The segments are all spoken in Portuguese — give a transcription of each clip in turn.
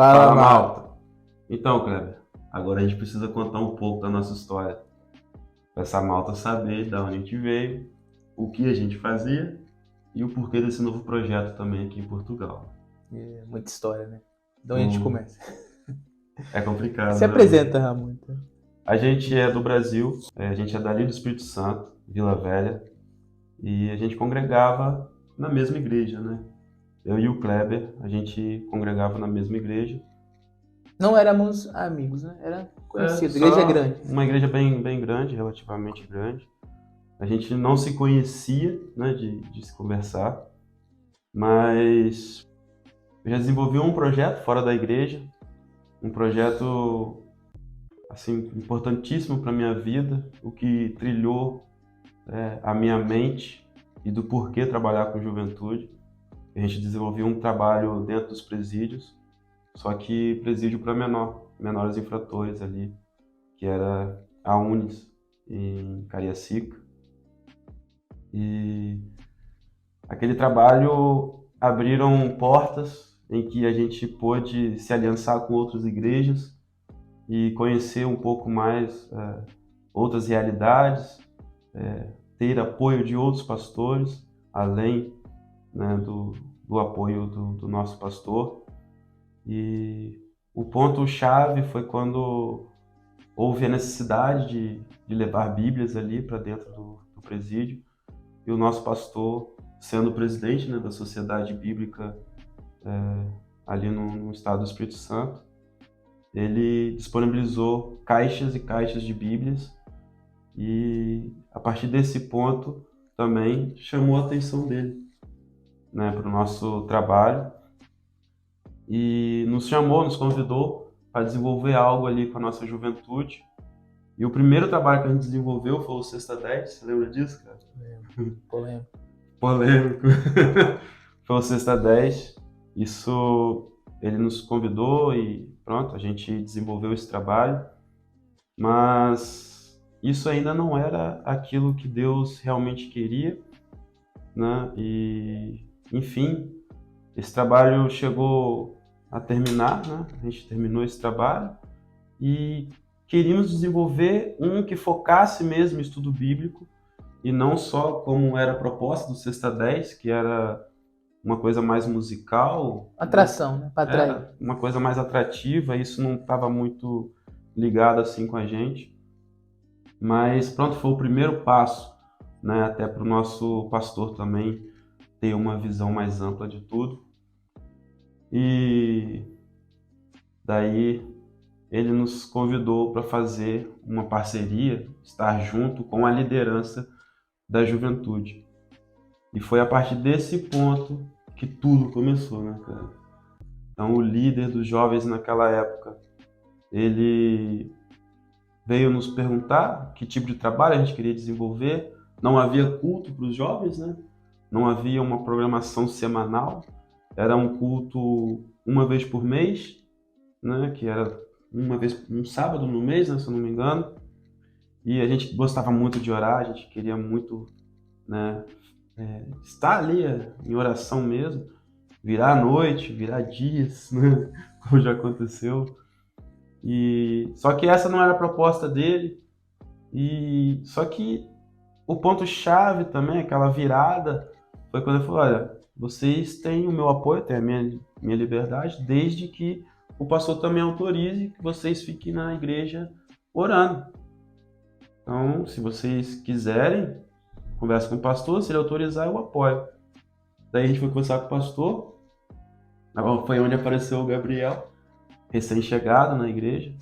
Fala, Fala, Marco. malta. Então, Kleber, agora a gente precisa contar um pouco da nossa história. Pra essa malta saber de onde a gente veio, o que a gente fazia e o porquê desse novo projeto também aqui em Portugal. Muita história, né? De onde a gente Então, começa? é complicado, Se né, mano? apresenta, Ramon. Então. A gente é do Brasil, a gente é dali do Espírito Santo, Vila Velha, e a gente congregava na mesma igreja, né? Eu e o Kleber, a gente congregava na mesma igreja. Não éramos amigos, né? Era É, conhecido, igreja só grande. uma igreja bem grande, relativamente grande. A gente não se conhecia, né, de se conversar, mas eu já desenvolvi um projeto fora da igreja, um projeto assim importantíssimo para minha vida, o que trilhou a minha mente e do porquê trabalhar com juventude. A gente desenvolveu um trabalho dentro dos presídios, só que presídio para menores infratores ali, que era a Unis em Cariacica. E aquele trabalho abriram portas em que a gente pôde se aliançar com outras igrejas e conhecer um pouco mais outras realidades, ter apoio de outros pastores, além, né, do apoio do nosso pastor. E o ponto-chave foi quando houve a necessidade de levar Bíblias ali para dentro do presídio, e o nosso pastor, sendo presidente, né, da Sociedade Bíblica ali no estado do Espírito Santo, ele disponibilizou caixas e caixas de Bíblias, e a partir desse ponto também chamou a atenção dele, né, para o nosso trabalho, e nos convidou para desenvolver algo ali com a nossa juventude. E o primeiro trabalho que a gente desenvolveu foi o Sexta 10, você lembra disso, cara? Polêmico. Polêmico. Foi o Sexta 10. Isso, ele nos convidou e pronto, a gente desenvolveu esse trabalho. Mas isso ainda não era aquilo que Deus realmente queria, né? E, enfim, esse trabalho chegou a terminar, né? A gente terminou esse trabalho e queríamos desenvolver um que focasse mesmo em estudo bíblico e não só como era a proposta do Sexta 10, que era uma coisa mais musical, Atração, né? Pra atrair. era uma coisa mais atrativa, isso não estava muito ligado assim com a gente. Mas pronto, foi o primeiro passo, né, até para o nosso pastor também ter uma visão mais ampla de tudo. E daí ele nos convidou para fazer uma parceria, estar junto com a liderança da juventude. E foi a partir desse ponto que tudo começou, né, cara? Então, o líder dos jovens naquela época, ele veio nos perguntar que tipo de trabalho a gente queria desenvolver. Não havia culto para os jovens, né? Não havia uma programação semanal. Era um culto uma vez por mês, né? Que era uma vez, um sábado no mês, né? Se eu não me engano. E a gente gostava muito de orar, a gente queria muito, né, estar ali em oração mesmo, virar a noite, virar dias, né? Como já aconteceu. E só que essa não era a proposta dele. E só que o ponto chave também, aquela virada, foi quando ele falou: olha, vocês têm o meu apoio, têm a minha liberdade, desde que o pastor também autorize que vocês fiquem na igreja orando. Então, se vocês quiserem, conversa com o pastor, se ele autorizar, eu apoio. Daí a gente foi conversar com o pastor, foi onde apareceu o Gabriel, recém-chegado na igreja.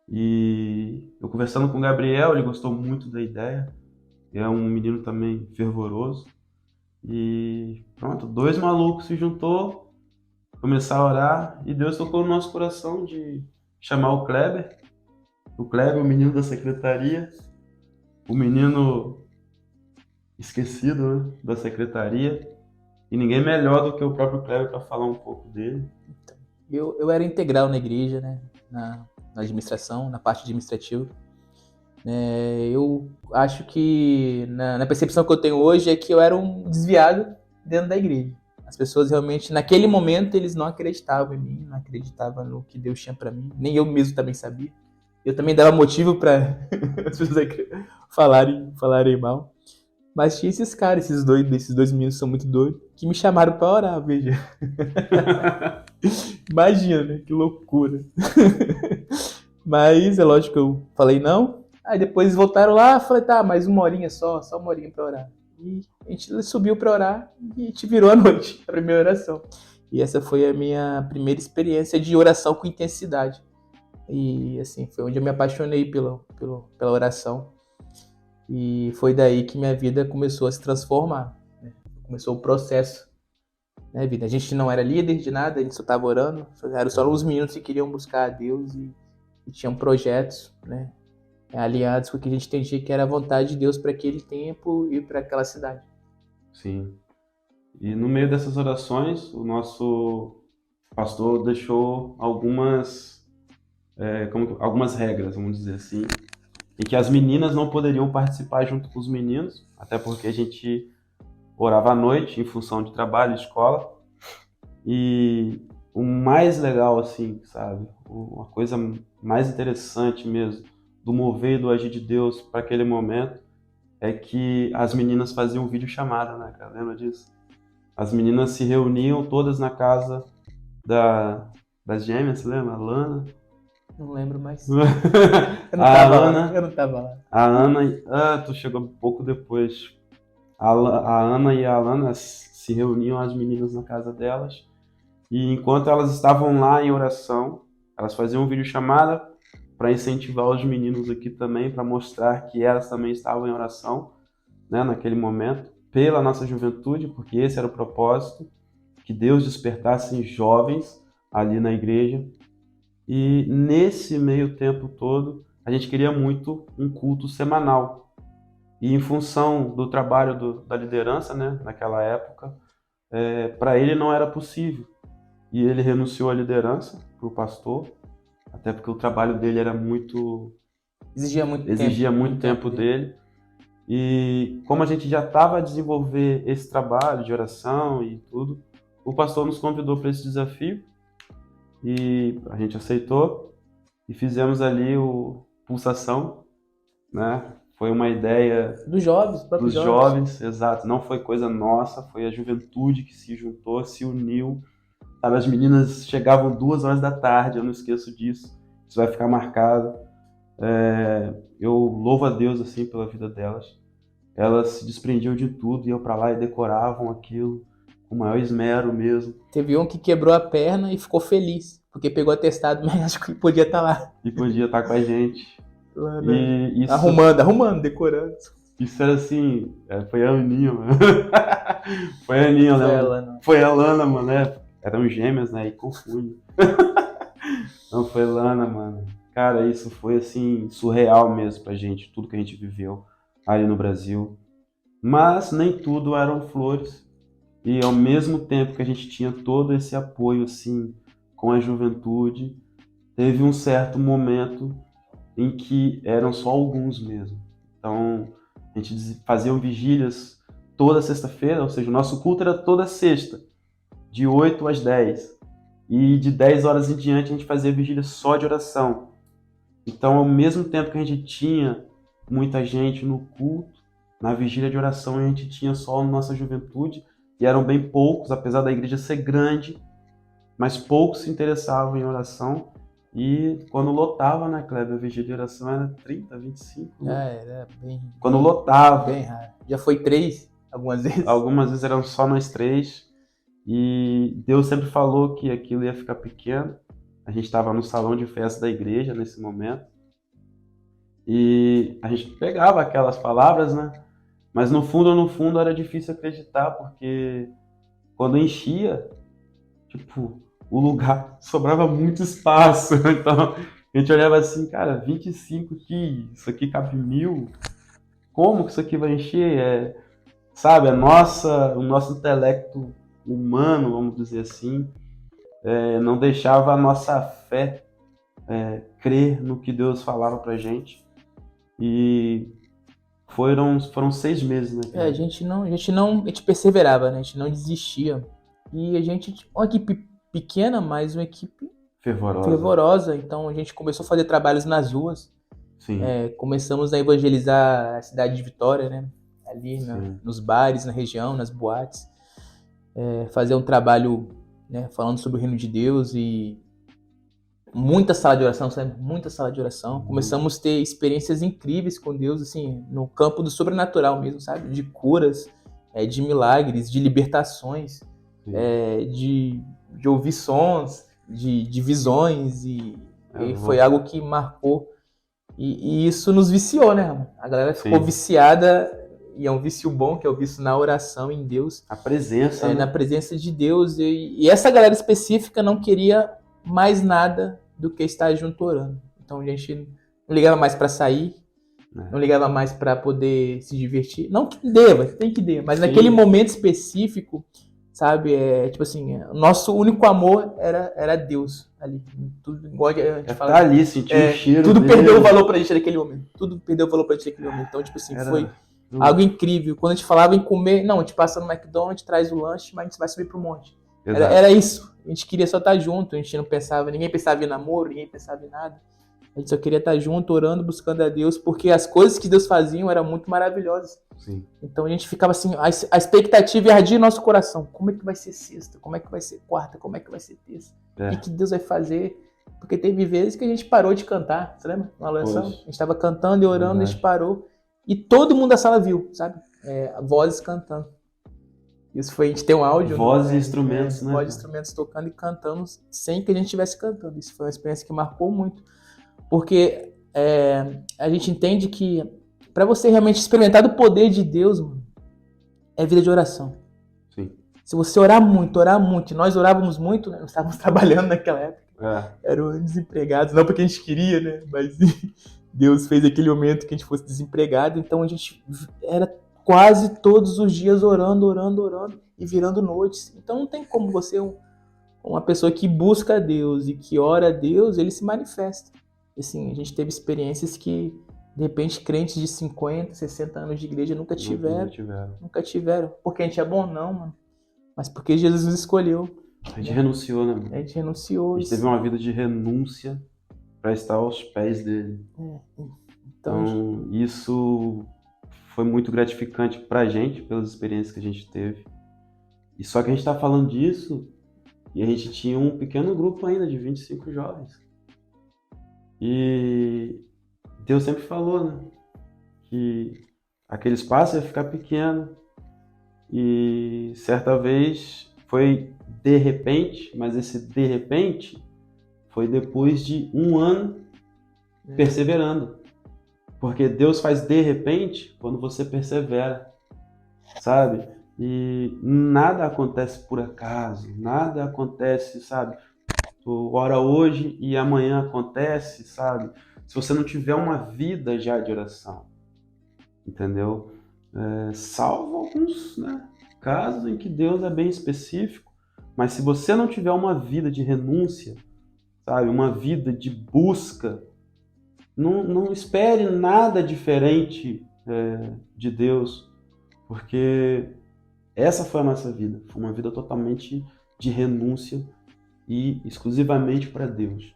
E eu conversando com o Gabriel, ele gostou muito da ideia. É um menino também fervoroso. E pronto, dois malucos se juntou, começar a orar, e Deus tocou no nosso coração de chamar o Kleber. O Kleber, o menino da secretaria, o menino esquecido, né, da secretaria. E ninguém melhor do que o próprio Kleber para falar um pouco dele. Eu era integral na igreja, né? Na administração, na parte administrativa. Eu acho que na percepção que eu tenho hoje é que eu era um desviado dentro da igreja. As pessoas realmente, naquele momento, eles não acreditavam em mim, não acreditavam no que Deus tinha pra mim. Nem eu mesmo também sabia. Eu também dava motivo pra as pessoas falarem mal. Mas tinha esses caras, esses dois meninos são muito doidos, que me chamaram pra orar, veja. Imagina, né? Que loucura. Mas é lógico que eu falei não. Aí depois eles voltaram lá, falei, tá, mais uma horinha só uma horinha pra orar. E a gente subiu pra orar e a gente virou a noite, a primeira oração. E essa foi a minha primeira experiência de oração com intensidade. E assim, foi onde eu me apaixonei pela oração. E foi daí que minha vida começou a se transformar, né? Começou o processo, né, vida? A gente não era líder de nada, a gente só estava orando. Eram só os meninos que queriam buscar a Deus e tinham projetos, né, alinhados com o que a gente entendia que era a vontade de Deus para aquele tempo e para aquela cidade. Sim. E no meio dessas orações, o nosso pastor deixou algumas regras, vamos dizer assim, em que as meninas não poderiam participar junto com os meninos, até porque a gente orava à noite em função de trabalho, escola. E o mais legal, assim, sabe, uma coisa mais interessante mesmo do mover e do agir de Deus para aquele momento é que as meninas faziam videochamada, né, cara? Lembra disso? As meninas se reuniam todas na casa das gêmeas, lembra? A Lana. Não lembro mais. Eu não tava lá. A Ana, tu chegou um pouco depois. A Ana e a Alana se reuniam, as meninas, na casa delas. E enquanto elas estavam lá em oração, elas faziam videochamada para incentivar os meninos aqui também, para mostrar que elas também estavam em oração, né, naquele momento, pela nossa juventude, porque esse era o propósito, que Deus despertasse jovens ali na igreja. E nesse meio tempo todo, a gente queria muito um culto semanal. E em função do trabalho da liderança, né, naquela época, para ele não era possível. E ele renunciou à liderança para o pastor, até porque o trabalho dele era exigia muito tempo dele. E como a gente já estava a desenvolver esse trabalho de oração e tudo, o pastor nos convidou para esse desafio e a gente aceitou e fizemos ali o Pulsação, né? Foi uma ideia Dos jovens, dos jovens, exato. Não foi coisa nossa, foi a juventude que se juntou, se uniu. Sabe, as meninas chegavam 2 horas da tarde, eu não esqueço disso. Isso vai ficar marcado. Eu louvo a Deus assim pela vida delas. Elas se desprendiam de tudo, iam para lá e decoravam aquilo com o maior esmero mesmo. Teve um que quebrou a perna e ficou feliz, porque pegou atestado, mas acho que podia estar lá. E podia estar com a gente. Lá, né? E isso, arrumando, decorando. Isso era assim, foi a Aninha, mano. Foi a Aninha, né? Foi a Lana, mano, né? Eram gêmeas, né? E confunde. Não, foi Lana, mano. Cara, isso foi assim, surreal mesmo pra gente, tudo que a gente viveu ali no Brasil. Mas nem tudo eram flores. E ao mesmo tempo que a gente tinha todo esse apoio, assim, com a juventude, teve um certo momento em que eram só alguns mesmo. Então, a gente fazia vigílias toda sexta-feira, ou seja, o nosso culto era toda sexta, de 8 às 10. E de 10 horas em diante a gente fazia vigília só de oração. Então, ao mesmo tempo que a gente tinha muita gente no culto, na vigília de oração a gente tinha só a nossa juventude, e eram bem poucos, apesar da igreja ser grande, mas poucos se interessavam em oração. E quando lotava, né, Kleber, a vigília de oração era 30, 25. Né? Era bem... Quando lotava. Bem raro. Já foi 3 algumas vezes? Algumas vezes eram só nós 3. E Deus sempre falou que aquilo ia ficar pequeno. A gente estava no salão de festa da igreja nesse momento. E a gente pegava aquelas palavras, né? Mas no fundo era difícil acreditar, porque quando enchia, tipo, o lugar sobrava muito espaço. Então a gente olhava assim, cara, 25 aqui, isso aqui cabe 1000. Como que isso aqui vai encher? Sabe, o nosso intelecto humano, vamos dizer assim, não deixava a nossa fé crer no que Deus falava pra gente. E foram 6 meses, né? A gente perseverava, né? A gente não desistia. E a gente tinha uma equipe pequena, mas uma equipe Fervorosa. fervorosa. Então a gente começou a fazer trabalhos nas ruas. Sim, Começamos a evangelizar a cidade de Vitória, né? Ali sim, nos bares, na região, nas boates. Fazer um trabalho, né, falando sobre o reino de Deus e muita sala de oração, sabe? Muita sala de oração. Começamos a ter experiências incríveis com Deus, assim, no campo do sobrenatural mesmo, sabe? De curas, de milagres, de libertações, sim. de ouvir sons, de visões. E foi Vou... algo que marcou. E isso nos viciou, né, Ramon? A galera ficou Sim. viciada, e é um vício bom, que é o vício na oração em Deus, A presença, na né? presença de Deus. E essa galera específica não queria mais nada do que estar junto orando. Então a gente não ligava mais para sair, não ligava mais para poder se divertir. Não que deva, tem que dar, mas Sim. naquele momento específico, sabe? Tipo assim, o nosso único amor era Deus ali. Tudo, igual a gente fala. Tá ali, sentir o cheiro Tudo dele. perdeu o valor pra gente naquele momento. Tudo perdeu o valor pra gente naquele momento. Então, tipo assim, foi algo incrível. Quando a gente falava em comer, não, a gente passa no McDonald's, traz o lanche, mas a gente vai subir pro monte. Era isso. A gente queria só estar junto, a gente não pensava, ninguém pensava em namoro, ninguém pensava em nada. A gente só queria estar junto, orando, buscando a Deus, porque as coisas que Deus fazia eram muito maravilhosas. Sim. Então a gente ficava assim, a expectativa ardia em nosso coração. Como é que vai ser sexta? Como é que vai ser quarta? Como é que vai ser terça? O que Deus vai fazer? Porque teve vezes que a gente parou de cantar, você lembra? Uma oração, a gente estava cantando e orando, a gente parou. E todo mundo da sala viu, sabe? Vozes cantando. Isso foi, a gente tem um áudio. Vozes e instrumentos, né? Vozes e instrumentos tocando e cantando sem que a gente estivesse cantando. Isso foi uma experiência que marcou muito. Porque a gente entende que para você realmente experimentar do poder de Deus, mano, é vida de oração. Sim. Se você orar muito, nós orávamos muito, né? Nós estávamos trabalhando naquela época. Eram desempregados, não porque a gente queria, né? Mas Deus fez aquele momento que a gente fosse desempregado, então a gente era quase todos os dias orando e virando noites. Então não tem como você, uma pessoa que busca a Deus e que ora a Deus, ele se manifesta. Assim, a gente teve experiências que, de repente, crentes de 50, 60 anos de igreja nunca tiveram. Porque a gente é bom? Não, mano. Mas porque Jesus nos escolheu. A gente renunciou, né? A gente renunciou. A gente teve uma vida de renúncia para estar aos pés dele. Então, isso foi muito gratificante pra gente, pelas experiências que a gente teve. E só que a gente tá falando disso e a gente tinha um pequeno grupo ainda de 25 jovens. E Deus sempre falou, né? Que aquele espaço ia ficar pequeno. E certa vez foi de repente, mas esse de repente foi depois de um ano perseverando. Porque Deus faz de repente quando você persevera, sabe? E nada acontece por acaso, nada acontece, sabe? Tu ora hoje e amanhã acontece, sabe? Se você não tiver uma vida já de oração, entendeu? Salvo alguns, né, casos em que Deus é bem específico, mas se você não tiver uma vida de renúncia, sabe? Uma vida de busca, não espere nada diferente de Deus, porque essa foi a nossa vida. Foi uma vida totalmente de renúncia e exclusivamente para Deus.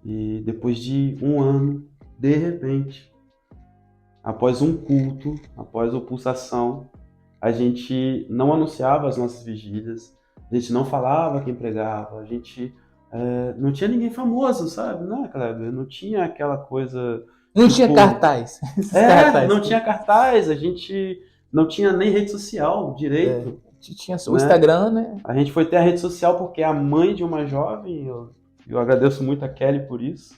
E depois de um ano, de repente, após um culto, após a pulsação, a gente não anunciava as nossas vigílias, a gente não falava quem pregava, a gente não tinha ninguém famoso, sabe? Não tinha aquela coisa... Não tinha cartaz. Não tinha cartaz, a gente não tinha nem rede social direito. A gente tinha o Instagram, né? A gente foi ter a rede social porque a mãe de uma jovem, eu agradeço muito a Kelly por isso,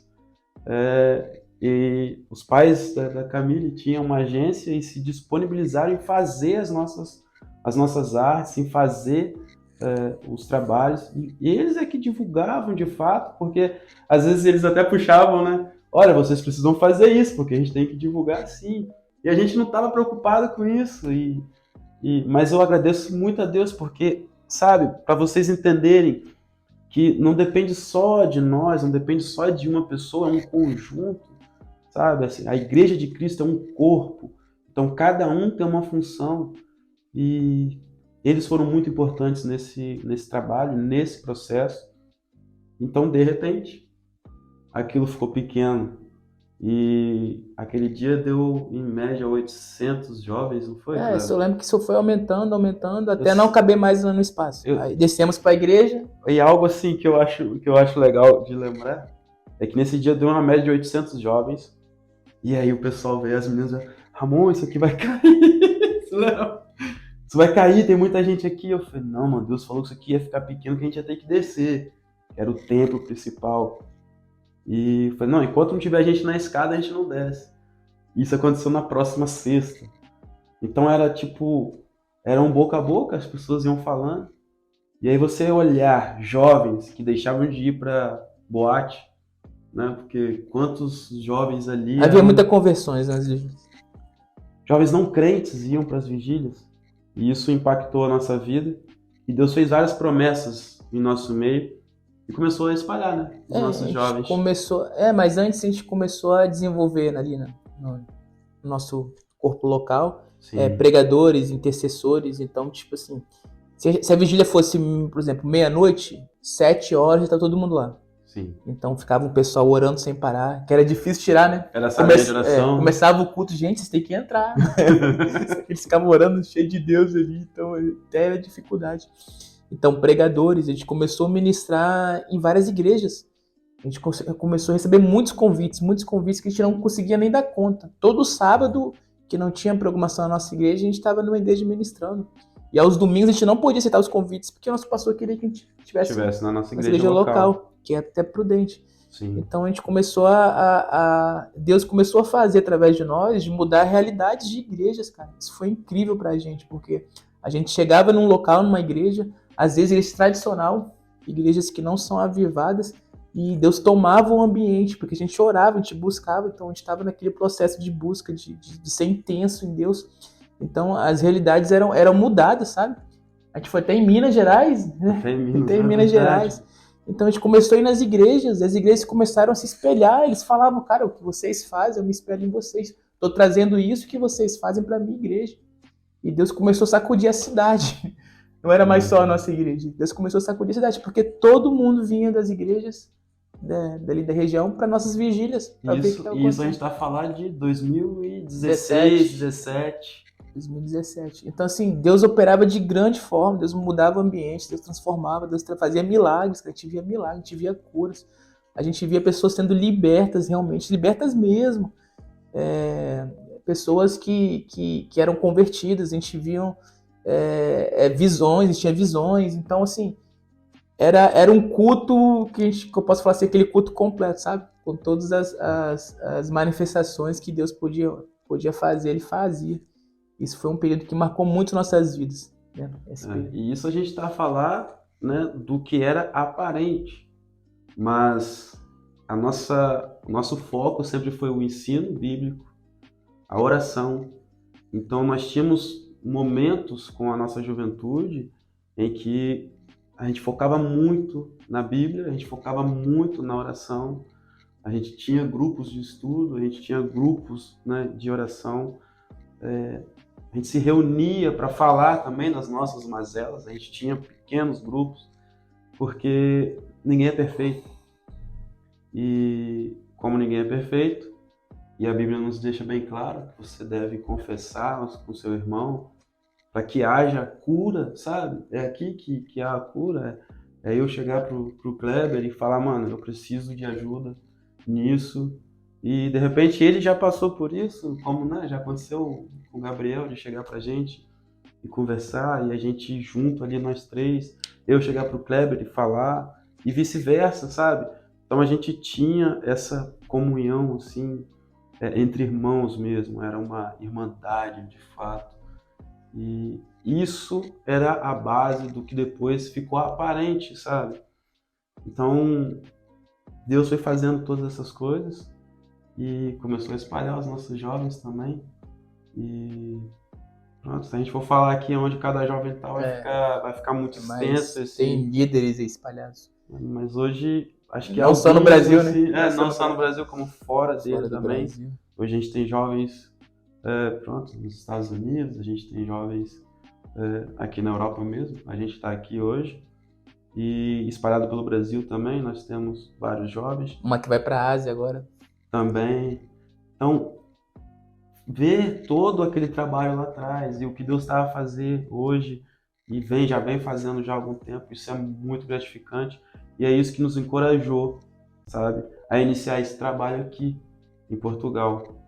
e os pais da Camille tinham uma agência e se disponibilizaram em fazer as nossas artes, em fazer os trabalhos, e eles é que divulgavam de fato, porque às vezes eles até puxavam, né? Olha, vocês precisam fazer isso, porque a gente tem que divulgar sim. E a gente não estava preocupado com isso, mas eu agradeço muito a Deus, porque, sabe, para vocês entenderem que não depende só de nós, não depende só de uma pessoa, é um conjunto, sabe? Assim, a Igreja de Cristo é um corpo, então cada um tem uma função. E eles foram muito importantes nesse trabalho, nesse processo. Então, de repente, aquilo ficou pequeno. E aquele dia deu, em média, 800 jovens, não foi, Cleber? Eu lembro que isso foi aumentando, até Eu- não caber mais no espaço. eu- Aí descemos para a igreja. E algo assim que eu acho legal de lembrar é que nesse dia deu uma média de 800 jovens. E aí o pessoal veio, as meninas, Ramon, isso aqui vai cair. Isso vai cair, tem muita gente aqui. Eu falei, não, mano, Deus falou que isso aqui ia ficar pequeno, que a gente ia ter que descer. Era o templo principal. E eu falei, não, enquanto não tiver gente na escada, a gente não desce. Isso aconteceu na próxima sexta. Então era um boca a boca, as pessoas iam falando. E aí você olhar jovens que deixavam de ir para boate, né? Porque quantos jovens ali Havia muitas conversões nas igrejas. jovens não crentes iam para as vigílias. E isso impactou a nossa vida. E Deus fez várias promessas em nosso meio e começou a espalhar, né? Os A nossos gente jovens. começou, mas antes a gente começou a desenvolver ali, né, no nosso corpo local, Sim, pregadores, intercessores. Então, tipo assim, se a vigília fosse, por exemplo, meia-noite, 7 horas, já tá todo mundo lá. sim. Então ficava um pessoal orando sem parar, que era difícil tirar, né? Era a salinha de oração. Começava o culto, gente, vocês têm que entrar. Eles ficavam orando cheio de Deus ali, então até era dificuldade. Então, pregadores, a gente começou a ministrar em várias igrejas. A gente começou a receber muitos convites que a gente não conseguia nem dar conta. Todo sábado, que não tinha programação na nossa igreja, a gente estava numa igreja ministrando. E aos domingos a gente não podia aceitar os convites, porque o nosso pastor queria que a gente estivesse na nossa igreja local, que é até prudente. Sim. Então a gente começou Deus começou a fazer através de nós, de mudar realidades de igrejas, cara. Isso foi incrível pra gente, porque a gente chegava num local, numa igreja, às vezes igreja tradicional, igrejas que não são avivadas, e Deus tomava o ambiente, porque a gente orava, a gente buscava, então a gente estava naquele processo de busca, de ser intenso em Deus. Então as realidades eram mudadas, sabe? A gente foi até em Minas Gerais, né? Até em Minas Gerais. Então a gente começou a ir nas igrejas, as igrejas começaram a se espelhar, eles falavam, cara, o que vocês fazem, eu me espelho em vocês. Estou trazendo isso que vocês fazem para a minha igreja. E Deus começou a sacudir a cidade. Não era mais só a nossa igreja. Deus começou a sacudir a cidade, porque todo mundo vinha das igrejas dali da região para nossas vigílias. Isso a gente está falando de 2016, 2017. Então, assim, Deus operava de grande forma, Deus mudava o ambiente, Deus transformava, Deus fazia milagres, a gente via milagres, a gente via curas, a gente via pessoas sendo libertas realmente, libertas mesmo, pessoas que eram convertidas, a gente via visões, a gente tinha visões. Então, assim, era um culto que eu posso falar assim, aquele culto completo, sabe? Com todas as manifestações que Deus podia fazer, Ele fazia. Isso foi um período que marcou muito nossas vidas. Né? E isso a gente está a falar, né, do que era aparente. Mas o nosso foco sempre foi o ensino bíblico, a oração. Então nós tínhamos momentos com a nossa juventude em que a gente focava muito na Bíblia, a gente focava muito na oração, a gente tinha grupos de estudo, a gente tinha grupos, né, de oração. A gente se reunia para falar também das nossas mazelas, a gente tinha pequenos grupos, porque ninguém é perfeito. E como ninguém é perfeito, e a Bíblia nos deixa bem claro que você deve confessar com seu irmão para que haja cura, sabe? É aqui que há a cura. É eu chegar pro Kleber e falar, mano, eu preciso de ajuda nisso. E de repente ele já passou por isso, como, né, já aconteceu com o Gabriel, de chegar pra gente e conversar, e a gente junto ali, nós três, eu chegar pro Kleber e falar, e vice-versa, sabe? Então a gente tinha essa comunhão, assim, entre irmãos mesmo, era uma irmandade de fato. E isso era a base do que depois ficou aparente, sabe? Então Deus foi fazendo todas essas coisas, e começou a espalhar os nossos jovens também. E pronto, se a gente for falar aqui onde cada jovem está, vai ficar muito extenso. Tem líderes espalhados. Mas hoje, acho que não só no Brasil, assim, né? Não só no Brasil, como fora dele também. Brasil. Hoje a gente tem jovens nos Estados Unidos, a gente tem jovens aqui na Europa mesmo. A gente está aqui hoje e espalhado pelo Brasil também. Nós temos vários jovens Uma que vai para a Ásia agora. também. Então, ver todo aquele trabalho lá atrás e o que Deus estava a fazer hoje e já vem fazendo já há algum tempo, isso é muito gratificante e é isso que nos encorajou, sabe, a iniciar esse trabalho aqui em Portugal.